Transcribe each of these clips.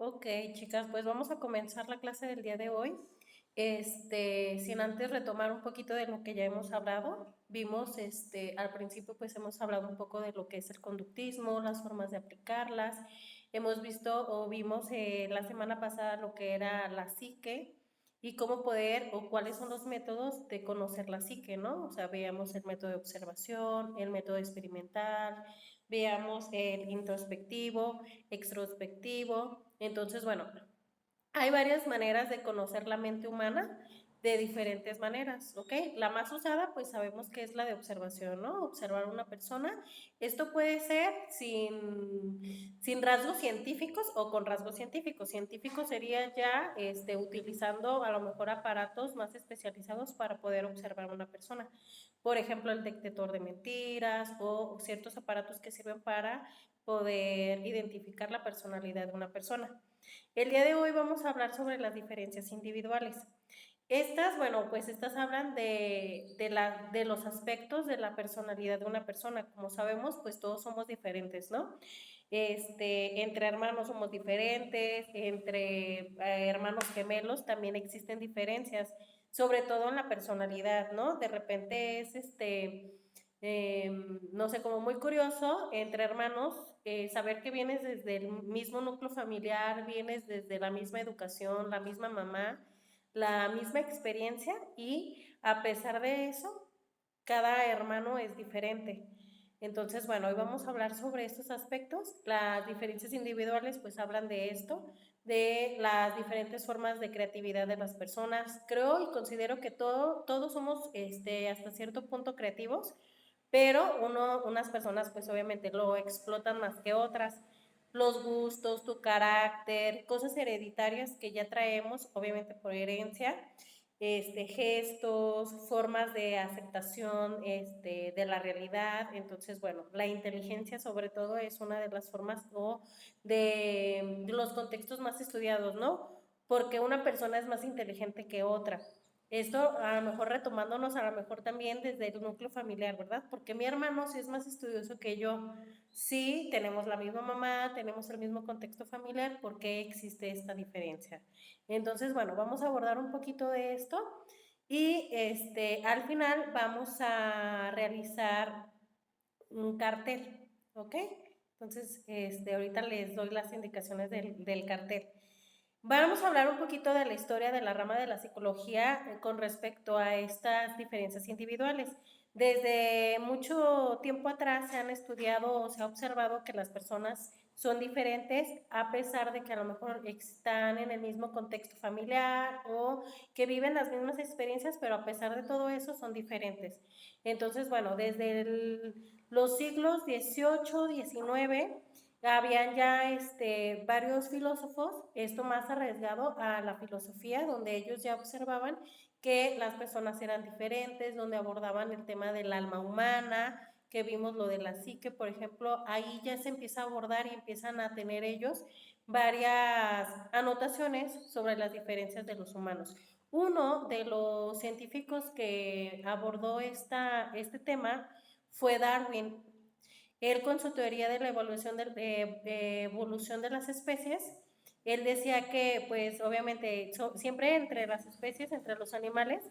Ok, chicas, pues vamos a comenzar la clase del día de hoy. Sin antes retomar un poquito de lo que ya hemos hablado, vimos, al principio pues hemos hablado un poco de lo que es el conductismo, las formas de aplicarlas. Hemos visto o vimos la semana pasada lo que era la psique y cómo poder o cuáles son los métodos de conocer la psique, ¿no? O sea, veíamos el método de observación, el método experimental, veíamos el introspectivo, extrospectivo. Entonces, bueno, hay varias maneras de conocer la mente humana de diferentes maneras, ¿ok? La más usada, pues sabemos que es la de observación, ¿no? Observar a una persona. Esto puede ser sin rasgos científicos o con rasgos científicos. Científico sería ya utilizando a lo mejor aparatos más especializados para poder observar a una persona. Por ejemplo, el detector de mentiras o ciertos aparatos que sirven para poder identificar la personalidad de una persona. El día de hoy vamos a hablar sobre las diferencias individuales. Estas, bueno, pues estas hablan de los aspectos de la personalidad de una persona. Como sabemos, pues todos somos diferentes, ¿no? Entre hermanos somos diferentes, entre hermanos gemelos también existen diferencias, sobre todo en la personalidad, ¿no? De repente es no sé, como muy curioso entre hermanos, saber que vienes desde el mismo núcleo familiar, vienes desde la misma educación, la misma mamá, la misma experiencia y a pesar de eso, cada hermano es diferente. Entonces, bueno, hoy vamos a hablar sobre estos aspectos. Las diferencias individuales pues hablan de esto, de las diferentes formas de creatividad de las personas. Creo y considero que todos somos hasta cierto punto creativos, pero unas personas pues obviamente lo explotan más que otras. Los gustos, tu carácter, cosas hereditarias que ya traemos, obviamente por herencia, gestos, formas de aceptación de la realidad. Entonces, bueno, la inteligencia sobre todo es una de las formas o de los contextos más estudiados, ¿no? Porque una persona es más inteligente que otra. Esto a lo mejor retomándonos a lo mejor también desde el núcleo familiar, ¿verdad? Porque mi hermano sí es más estudioso que yo. Sí, tenemos la misma mamá, tenemos el mismo contexto familiar, ¿por qué existe esta diferencia? Entonces, bueno, vamos a abordar un poquito de esto y al final vamos a realizar un cartel, ¿ok? Entonces, ahorita les doy las indicaciones del cartel. Vamos a hablar un poquito de la historia de la rama de la psicología con respecto a estas diferencias individuales. Desde mucho tiempo atrás se han estudiado o se ha observado que las personas son diferentes a pesar de que a lo mejor están en el mismo contexto familiar o que viven las mismas experiencias, pero a pesar de todo eso son diferentes. Entonces, bueno, desde los siglos XVIII, XIX, habían ya varios filósofos, esto más arriesgado a la filosofía, donde ellos ya observaban que las personas eran diferentes, donde abordaban el tema del alma humana, que vimos lo de la psique, por ejemplo, ahí ya se empieza a abordar y empiezan a tener ellos varias anotaciones sobre las diferencias de los humanos. Uno de los científicos que abordó este tema fue Darwin. Él con su teoría de la evolución de evolución de las especies, él decía que pues obviamente siempre entre las especies, entre los animales,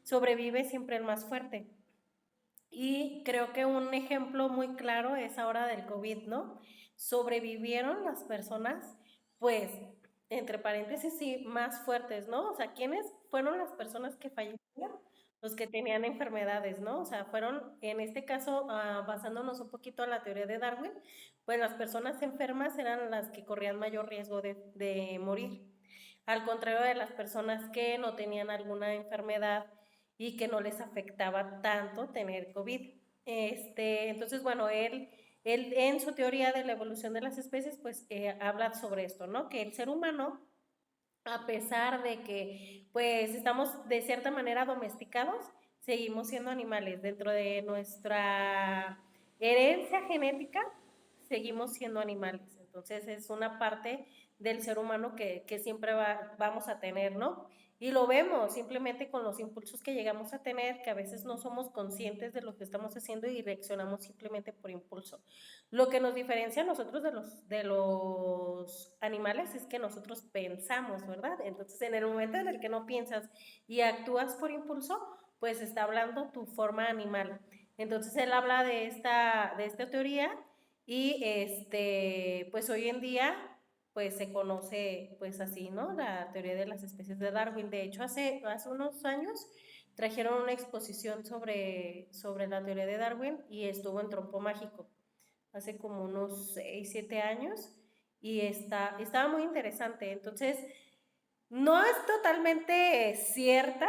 sobrevive siempre el más fuerte. Y creo que un ejemplo muy claro es ahora del COVID, ¿no? Sobrevivieron las personas, pues, entre paréntesis, sí, más fuertes, ¿no? O sea, ¿quiénes fueron las personas que fallecieron? Los que tenían enfermedades, ¿no? O sea, fueron, en este caso, basándonos un poquito en la teoría de Darwin, pues las personas enfermas eran las que corrían mayor riesgo de morir. Al contrario de las personas que no tenían alguna enfermedad y que no les afectaba tanto tener COVID. Entonces, bueno, él en su teoría de la evolución de las especies, pues habla sobre esto, ¿no? Que el ser humano, a pesar de que pues estamos de cierta manera domesticados, seguimos siendo animales dentro de nuestra herencia genética, seguimos siendo animales. Entonces es una parte del ser humano que siempre vamos a tener, ¿no? Y lo vemos simplemente con los impulsos que llegamos a tener, que a veces no somos conscientes de lo que estamos haciendo y reaccionamos simplemente por impulso. Lo que nos diferencia a nosotros de los animales es que nosotros pensamos, ¿verdad? Entonces, en el momento en el que no piensas y actúas por impulso, pues está hablando tu forma animal. Entonces, él habla de esta teoría y pues hoy en día pues se conoce pues así, ¿no? La teoría de las especies de Darwin. De hecho, hace unos años trajeron una exposición sobre la teoría de Darwin y estuvo en Trompo Mágico hace como unos 6 7 años y estaba muy interesante. Entonces, no es totalmente cierta,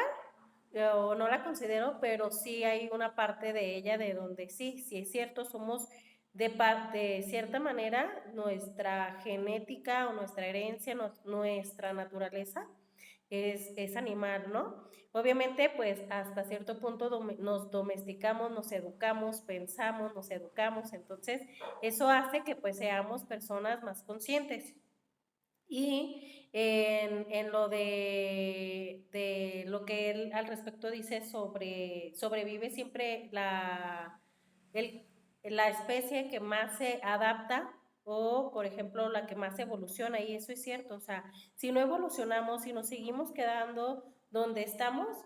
o no la considero, pero sí hay una parte de ella de donde sí, sí es cierto, somos de cierta manera nuestra genética o nuestra herencia, nuestra naturaleza es animal, ¿no? Obviamente, pues hasta cierto punto nos domesticamos, nos educamos, pensamos, nos educamos, entonces eso hace que pues seamos personas más conscientes. Y en lo de lo que él al respecto dice sobrevive siempre el- la especie que más se adapta o, por ejemplo, la que más evoluciona, y eso es cierto, o sea, si no evolucionamos, si nos seguimos quedando donde estamos,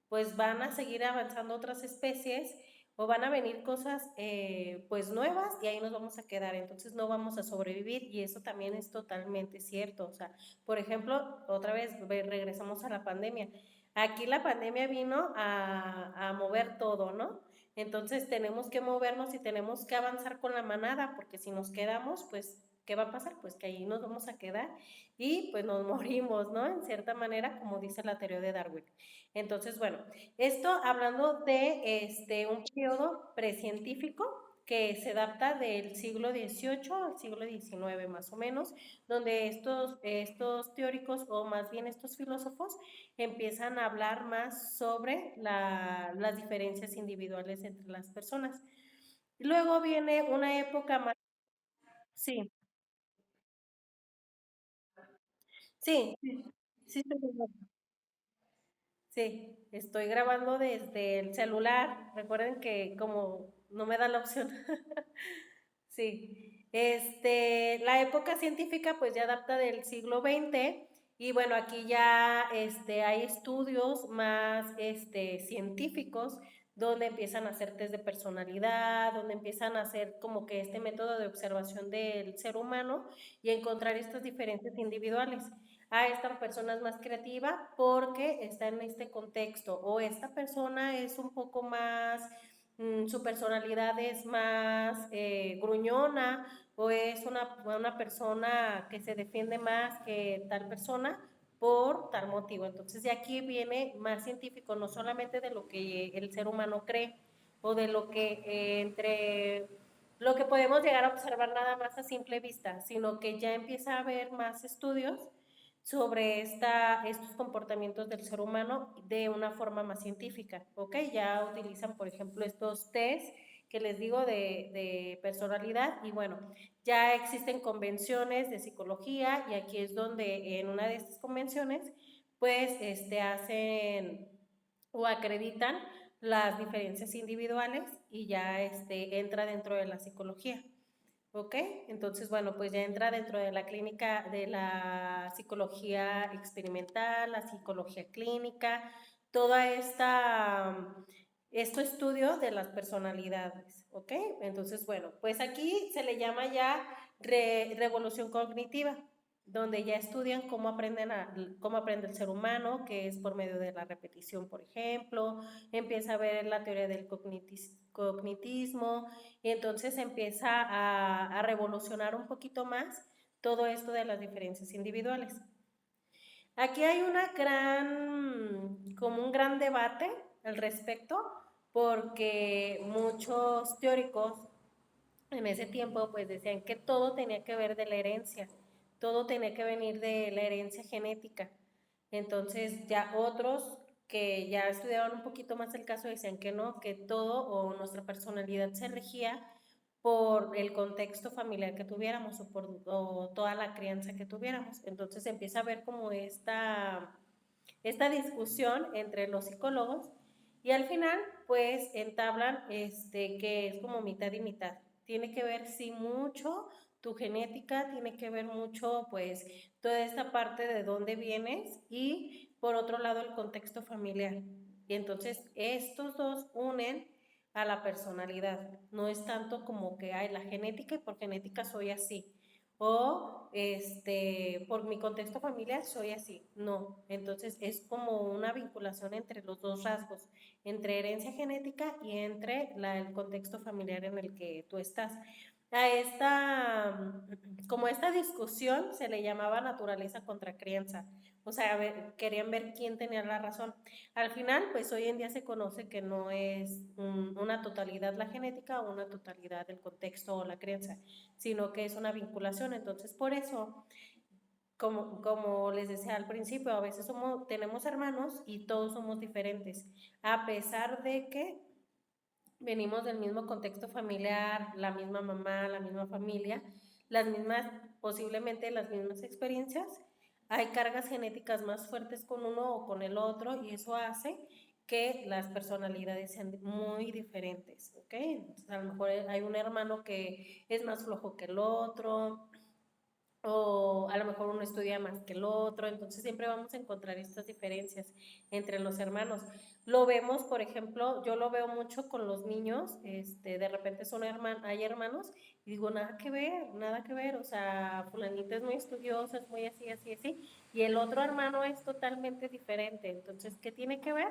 pues van a seguir avanzando otras especies o van a venir cosas pues nuevas y ahí nos vamos a quedar, entonces no vamos a sobrevivir y eso también es totalmente cierto, o sea, por ejemplo, otra vez regresamos a la pandemia. Aquí la pandemia vino a mover todo, ¿no? Entonces tenemos que movernos y tenemos que avanzar con la manada, porque si nos quedamos, pues, ¿qué va a pasar? Pues que ahí nos vamos a quedar y pues nos morimos, ¿no? En cierta manera, como dice la teoría de Darwin. Entonces, bueno, esto hablando de un periodo precientífico que se adapta del siglo XVIII al siglo XIX más o menos, donde estos teóricos o más bien estos filósofos empiezan a hablar más sobre las diferencias individuales entre las personas. Luego viene una época más, sí, sí, sí, sí, estoy grabando desde el celular. Recuerden que como no me da la opción. Sí, la época científica pues ya adapta del siglo XX y bueno, aquí ya hay estudios más científicos donde empiezan a hacer test de personalidad, donde empiezan a hacer como que este método de observación del ser humano y encontrar estas diferencias individuales. Ah, esta persona es más creativa porque está en este contexto o esta persona es un poco más su personalidad es más gruñona o es una persona que se defiende más que tal persona por tal motivo. Entonces de aquí viene más científico, no solamente de lo que el ser humano cree o de lo que entre lo que podemos llegar a observar nada más a simple vista, sino que ya empieza a haber más estudios sobre estos comportamientos del ser humano de una forma más científica, ¿ok? Ya utilizan, por ejemplo, estos test que les digo de personalidad y bueno, ya existen convenciones de psicología y aquí es donde en una de estas convenciones pues hacen o acreditan las diferencias individuales y ya entra dentro de la psicología. ¿Ok? Entonces, bueno, pues ya entra dentro de la clínica de la psicología experimental, la psicología clínica, toda este estudio de las personalidades, ¿ok? Entonces, bueno, pues aquí se le llama ya revolución cognitiva, donde ya estudian cómo aprende el ser humano, que es por medio de la repetición, por ejemplo, empieza a ver la teoría del cognitismo, y entonces empieza a revolucionar un poquito más todo esto de las diferencias individuales. Aquí hay como un gran debate al respecto, porque muchos teóricos en ese tiempo pues decían que todo tenía que ver de la herencia, todo tenía que venir de la herencia genética. Entonces ya otros que ya estudiaban un poquito más el caso decían que no, que todo o nuestra personalidad se regía por el contexto familiar que tuviéramos o toda la crianza que tuviéramos. Entonces empieza a haber como esta discusión entre los psicólogos y al final pues entablan que es como mitad y mitad. Tiene que ver sí mucho tu genética, tiene que ver mucho pues toda esta parte de dónde vienes y por otro lado el contexto familiar. Y entonces estos dos unen a la personalidad. No es tanto como que hay la genética y por genética soy así o por mi contexto familiar soy así. No, entonces es como una vinculación entre los dos rasgos, entre herencia genética y entre el contexto familiar en el que tú estás. A como esta discusión se le llamaba naturaleza contra crianza, o sea, querían ver quién tenía la razón. Al final, pues hoy en día se conoce que no es una totalidad la genética o una totalidad el contexto o la crianza, sino que es una vinculación. Entonces, por eso, como les decía al principio, a veces tenemos hermanos y todos somos diferentes, a pesar de que venimos del mismo contexto familiar, la misma mamá, la misma familia, las mismas, posiblemente las mismas experiencias, hay cargas genéticas más fuertes con uno o con el otro y eso hace que las personalidades sean muy diferentes, ¿ok? Entonces, a lo mejor hay un hermano que es más flojo que el otro, o a lo mejor uno estudia más que el otro, entonces siempre vamos a encontrar estas diferencias entre los hermanos. Lo vemos, por ejemplo, yo lo veo mucho con los niños, de repente hay hermanos y digo, nada que ver, o sea, fulanita es muy estudiosa, es muy así, así, así, y el otro hermano es totalmente diferente, entonces, ¿qué tiene que ver?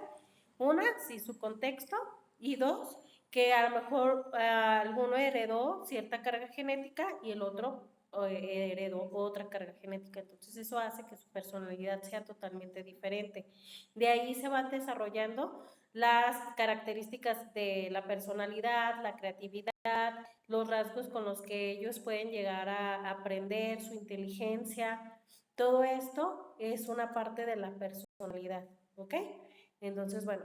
Una, sí, su contexto, y dos, que a lo mejor alguno heredó cierta carga genética y el otro heredó otra carga genética. Entonces eso hace que su personalidad sea totalmente diferente. De ahí se van desarrollando las características de la personalidad, la creatividad, los rasgos con los que ellos pueden llegar a aprender, su inteligencia. Todo esto es una parte de la personalidad, ¿ok? Entonces, bueno,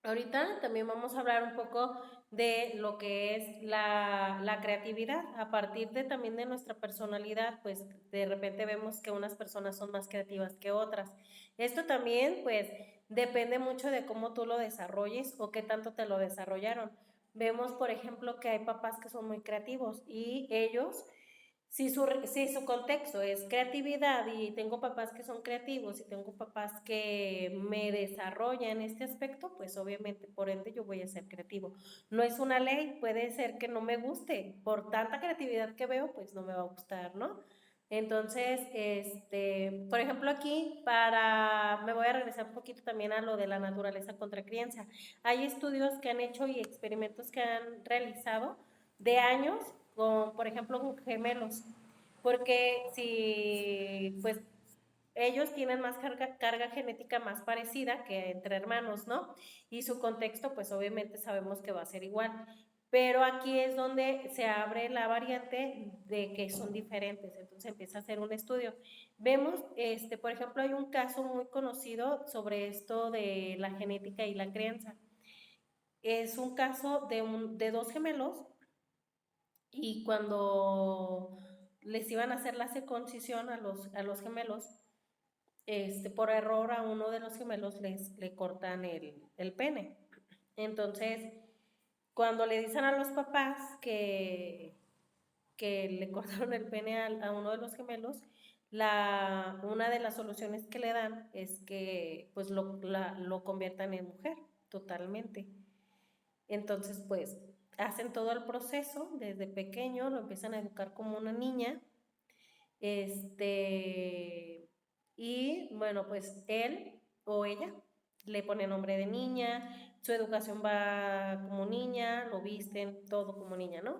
ahorita también vamos a hablar un poco de lo que es la creatividad. A partir de también de nuestra personalidad, pues de repente vemos que unas personas son más creativas que otras. Esto también, pues, depende mucho de cómo tú lo desarrolles o qué tanto te lo desarrollaron. Vemos, por ejemplo, que hay papás que son muy creativos y ellos si su contexto es creatividad y tengo papás que son creativos y tengo papás que me desarrollan este aspecto, pues obviamente por ende yo voy a ser creativo. No es una ley, puede ser que no me guste, por tanta creatividad que veo, pues no me va a gustar, ¿no? Entonces, por ejemplo aquí, me voy a regresar un poquito también a lo de la naturaleza contra crianza. Hay estudios que han hecho y experimentos que han realizado de años por ejemplo, con gemelos, porque si, pues, ellos tienen más carga genética más parecida que entre hermanos, ¿no? Y su contexto, pues, obviamente sabemos que va a ser igual. Pero aquí es donde se abre la variante de que son diferentes, entonces empieza a hacer un estudio. Vemos, por ejemplo, hay un caso muy conocido sobre esto de la genética y la crianza. Es un caso de dos gemelos y cuando les iban a hacer la circuncisión a los gemelos, por error a uno de los gemelos le cortan el pene. Entonces, cuando le dicen a los papás que le cortaron el pene a uno de los gemelos, una de las soluciones que le dan es que pues lo conviertan en mujer totalmente. Entonces, pues, hacen todo el proceso desde pequeño, lo empiezan a educar como una niña, y bueno, pues él o ella le pone nombre de niña, su educación va como niña, lo visten todo como niña, ¿no?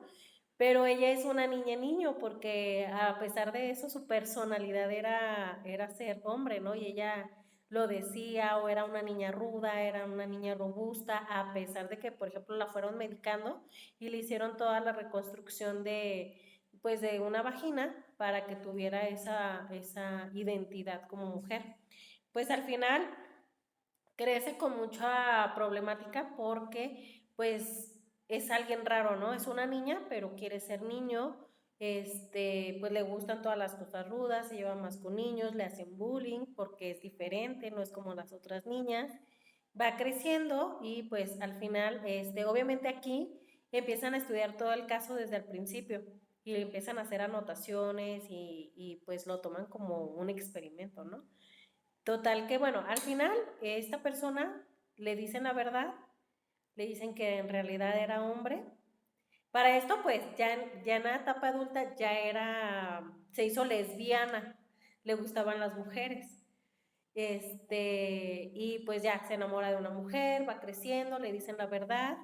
Pero ella es una niña niño porque a pesar de eso su personalidad era ser hombre, ¿no? Y ella lo decía o era una niña ruda, era una niña robusta, a pesar de que, por ejemplo, la fueron medicando y le hicieron toda la reconstrucción pues, de una vagina para que tuviera esa identidad como mujer. Pues al final crece con mucha problemática porque, pues, es alguien raro, ¿no? Es una niña, pero quiere ser niño, pues le gustan todas las cosas rudas, se lleva más con niños, le hacen bullying porque es diferente, no es como las otras niñas. Va creciendo y pues al final, obviamente aquí empiezan a estudiar todo el caso desde el principio y empiezan a hacer anotaciones y pues lo toman como un experimento, ¿no? Total que bueno, al final esta persona le dicen la verdad, le dicen que en realidad era hombre. Para esto, pues, ya en la etapa adulta se hizo lesbiana, le gustaban las mujeres. Y pues ya se enamora de una mujer, va creciendo, le dicen la verdad,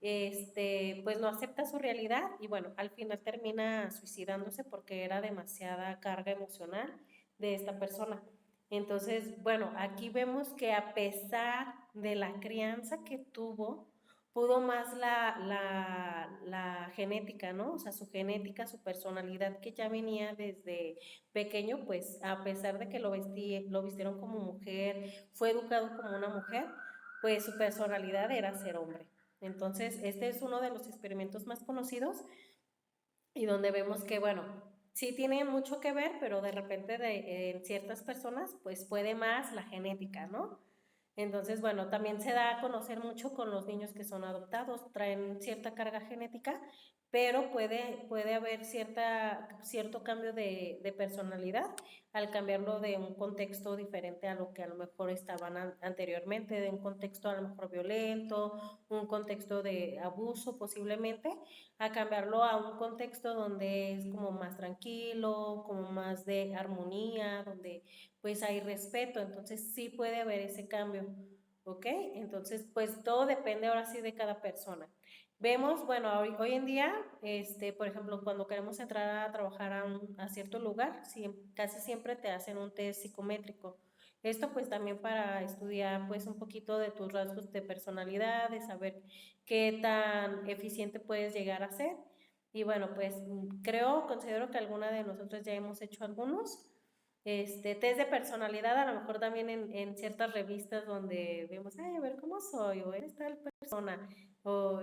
pues no acepta su realidad y bueno, al final termina suicidándose porque era demasiada carga emocional de esta persona. Entonces, bueno, aquí vemos que a pesar de la crianza que tuvo, pudo más la genética, ¿no? O sea, su genética, su personalidad que ya venía desde pequeño, pues a pesar de que lo vistieron como mujer, fue educado como una mujer, pues su personalidad era ser hombre. Entonces, este es uno de los experimentos más conocidos y donde vemos que, bueno, sí tiene mucho que ver, pero de repente en ciertas personas, pues puede más la genética, ¿no? Entonces, bueno, también se da a conocer mucho con los niños que son adoptados, traen cierta carga genética, pero puede haber cierto cambio de personalidad al cambiarlo de un contexto diferente a lo que a lo mejor estaban anteriormente, de un contexto a lo mejor violento, un contexto de abuso posiblemente, a cambiarlo a un contexto donde es como más tranquilo, como más de armonía, donde pues hay respeto, entonces sí puede haber ese cambio, ¿ok? Entonces, pues todo depende ahora sí de cada persona. Vemos, bueno, hoy en día, por ejemplo, cuando queremos entrar a trabajar a cierto lugar, casi siempre te hacen un test psicométrico. Esto pues también para estudiar pues un poquito de tus rasgos de personalidad, de saber qué tan eficiente puedes llegar a ser. Y bueno, pues considero que alguna de nosotros ya hemos hecho algunos test de personalidad, a lo mejor también en ciertas revistas donde vemos, ay, a ver cómo soy, o eres tal persona, o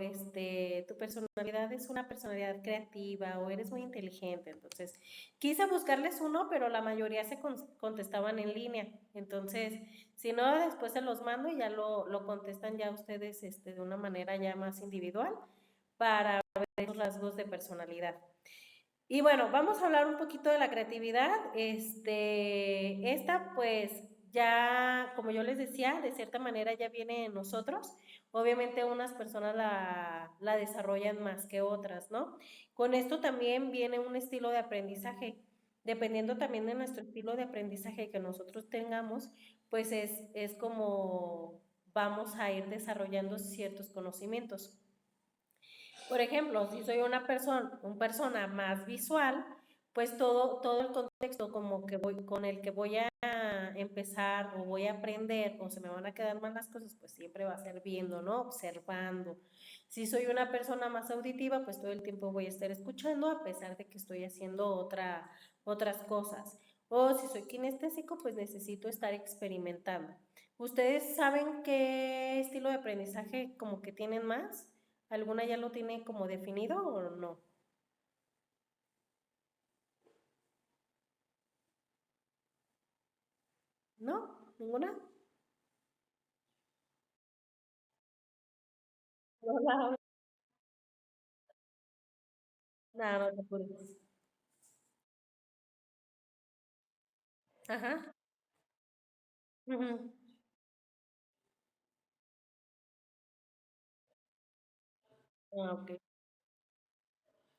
tu personalidad es una personalidad creativa, o eres muy inteligente. Entonces, quise buscarles uno, pero la mayoría se contestaban en línea. Entonces, si no, después se los mando y ya lo contestan ya ustedes de una manera ya más individual para ver los rasgos de personalidad. Y bueno, vamos a hablar un poquito de la creatividad. Esta pues ya, como yo les decía, de cierta manera ya viene en nosotros. Obviamente unas personas la desarrollan más que otras, ¿no? Con esto también viene un estilo de aprendizaje. Dependiendo también de nuestro estilo de aprendizaje que nosotros tengamos, pues es como vamos a ir desarrollando ciertos conocimientos. Por ejemplo, si soy una persona más visual, pues todo el contexto como que con el que voy a empezar o voy a aprender o se me van a quedar mal las cosas, pues siempre va a ser viendo, ¿no? Observando. Si soy una persona más auditiva, pues todo el tiempo voy a estar escuchando a pesar de que estoy haciendo otras cosas. O si soy kinestésico, pues necesito estar experimentando. ¿Ustedes saben qué estilo de aprendizaje como que tienen más? ¿Alguna ya lo tiene como definido o no? ¿No? ¿Ninguna? No, no, no te apures. Ajá. Ujú. Ah, ok.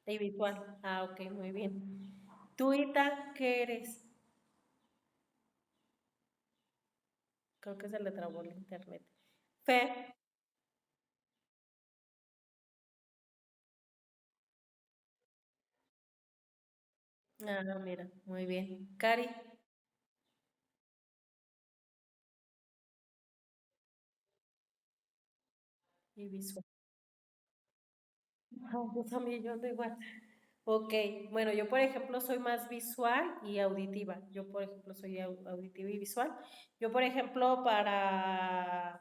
Y visual. Ah, ok, muy bien. ¿Tú, Ita, qué eres? Creo que se le trabó el internet. Fe. Ah, mira, muy bien. Cari y visual. Ah, yo también, yo ando igual. Ok, bueno, yo por ejemplo soy más visual y auditiva. Yo por ejemplo soy auditiva y visual. Yo por ejemplo para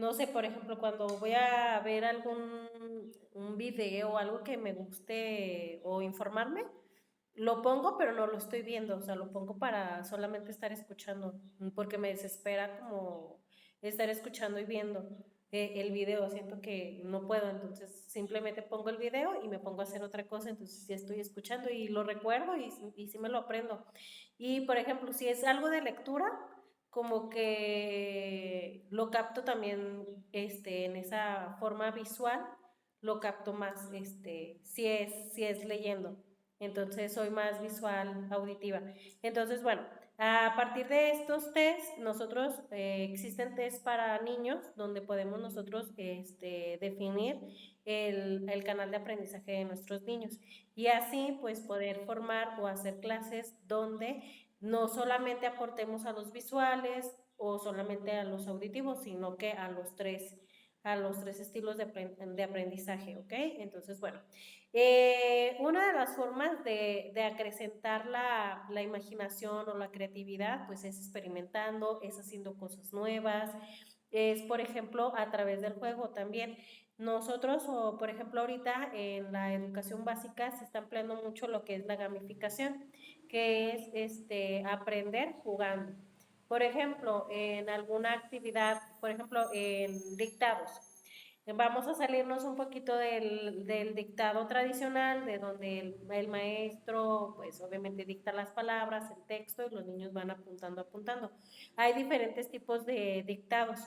no sé, por ejemplo, cuando voy a ver algún un video o algo que me guste o informarme, lo pongo, pero no lo estoy viendo, o sea, lo pongo para solamente estar escuchando, porque me desespera como estar escuchando y viendo el video, siento que no puedo, entonces simplemente pongo el video y me pongo a hacer otra cosa, entonces ya estoy escuchando y lo recuerdo y sí me lo aprendo. Y por ejemplo, si es algo de lectura, como que lo capto también en esa forma visual, lo capto más si es leyendo. Entonces soy más visual, auditiva. Entonces, bueno, a partir de estos test, nosotros existen test para niños donde podemos nosotros definir el canal de aprendizaje de nuestros niños y así pues poder formar o hacer clases donde no solamente aportemos a los visuales o solamente a los auditivos, sino que a los tres estilos de aprendizaje, ¿ok? Entonces, bueno, una de las formas de acrecentar la imaginación o la creatividad, pues es experimentando, es haciendo cosas nuevas, es, por ejemplo, a través del juego también. Nosotros, o por ejemplo, ahorita en la educación básica se está empleando mucho lo que es la gamificación, que es aprender jugando. Por ejemplo, en alguna actividad, por ejemplo, en dictados. Vamos a salirnos un poquito del dictado tradicional, de donde el maestro, pues obviamente dicta las palabras, el texto, y los niños van apuntando, apuntando. Hay diferentes tipos de dictados.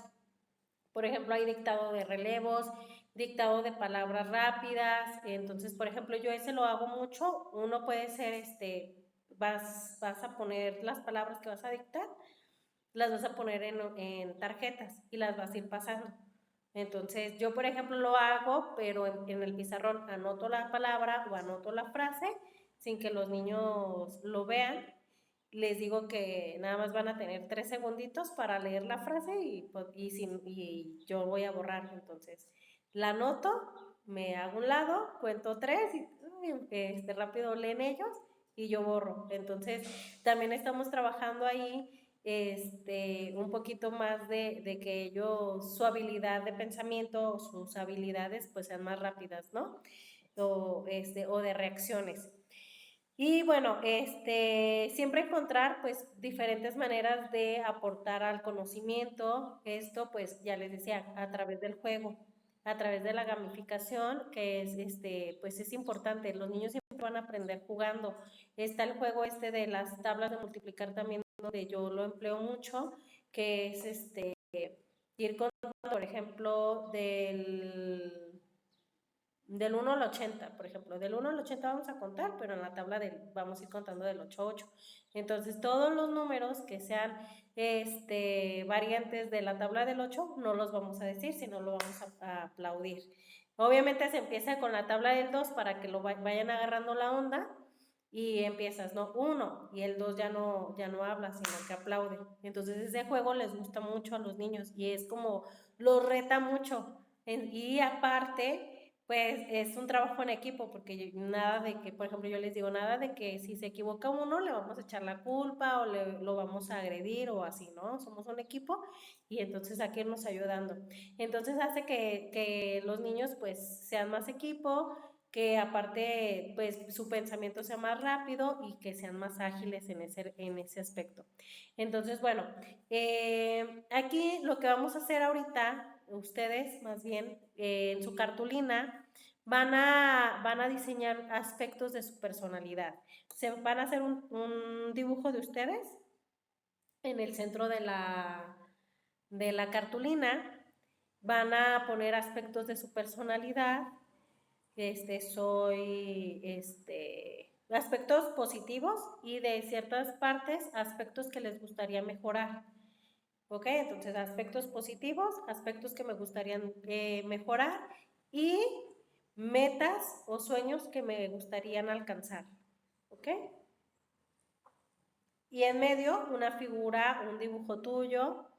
Por ejemplo, hay dictado de relevos, dictado de palabras rápidas. Entonces, por ejemplo, yo ese lo hago mucho. Uno puede ser, vas a poner las palabras que vas a dictar, las vas a poner en tarjetas y las vas a ir pasando. Entonces, yo, por ejemplo, lo hago, pero en el pizarrón anoto la palabra o anoto la frase sin que los niños lo vean. Les digo que nada más van a tener 3 segunditos para leer la frase y yo voy a borrar. Entonces, la anoto, me hago un lado, cuento tres y rápido leen ellos y yo borro. Entonces, también estamos trabajando ahí un poquito más de que ellos, su habilidad de pensamiento, sus habilidades pues sean más rápidas, ¿no? O de reacciones. Y bueno, siempre encontrar pues diferentes maneras de aportar al conocimiento, esto pues ya les decía, a través del juego, a través de la gamificación, que es pues es importante, los niños siempre van a aprender jugando. Está el juego de las tablas de multiplicar también, donde yo lo empleo mucho, que es ir contando, por ejemplo, del 1 al 80, por ejemplo, del 1 al 80 vamos a contar, pero en la tabla vamos a ir contando del 8 a 8. Entonces, todos los números que sean variantes de la tabla del 8 no los vamos a decir, sino lo vamos a aplaudir. Obviamente se empieza con la tabla del 2 para que lo vayan agarrando la onda y empiezas, ¿no? 1 y el 2 ya no habla, sino que aplaude. Entonces, ese juego les gusta mucho a los niños y es como, los reta mucho. Y aparte pues es un trabajo en equipo, porque nada de que, por ejemplo, yo les digo, nada de que si se equivoca uno le vamos a echar la culpa o lo vamos a agredir o así, ¿no? Somos un equipo y entonces aquí irnos ayudando. Entonces hace que los niños pues sean más equipo, que aparte pues su pensamiento sea más rápido y que sean más ágiles en ese aspecto. Entonces, bueno, aquí lo que vamos a hacer ahorita, ustedes más bien, en su cartulina, van a diseñar aspectos de su personalidad. Se van a hacer un dibujo de ustedes en el centro de la cartulina, van a poner aspectos de su personalidad, aspectos positivos y de ciertas partes, aspectos que les gustaría mejorar. ¿Ok? Entonces, aspectos positivos, aspectos que me gustarían mejorar y metas o sueños que me gustarían alcanzar. ¿Ok? Y en medio una figura, un dibujo tuyo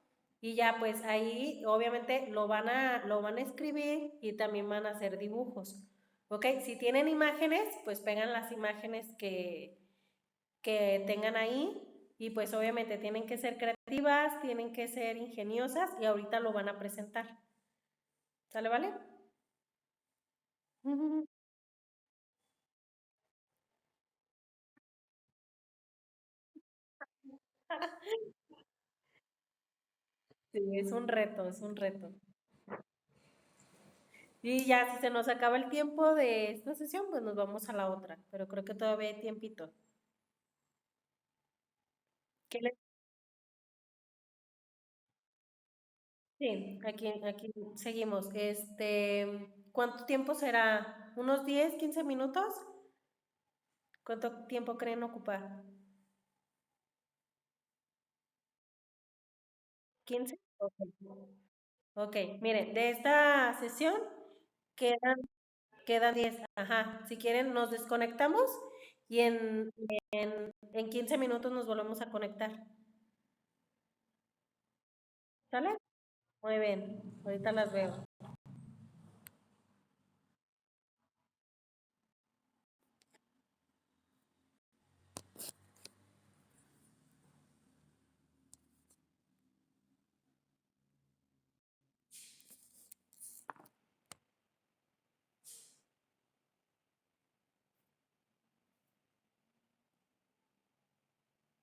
y ya pues ahí obviamente lo van a escribir y también van a hacer dibujos. ¿Ok? Si tienen imágenes, pues pegan las imágenes que tengan ahí y pues obviamente tienen que ser creativas, tienen que ser ingeniosas y ahorita lo van a presentar. ¿Sale, vale? Ujú. Sí, es un reto, es un reto. Y ya, si se nos acaba el tiempo de esta sesión, pues nos vamos a la otra, pero creo que todavía hay tiempito. ¿Qué le- Sí, aquí seguimos. ¿Cuánto tiempo será? ¿Unos 10, 15 minutos? ¿Cuánto tiempo creen ocupar? ¿15? Ok. Ok, miren, de esta sesión quedan, quedan 10. Ajá, si quieren nos desconectamos y en 15 minutos nos volvemos a conectar. ¿Sale? Muy bien, ahorita las veo.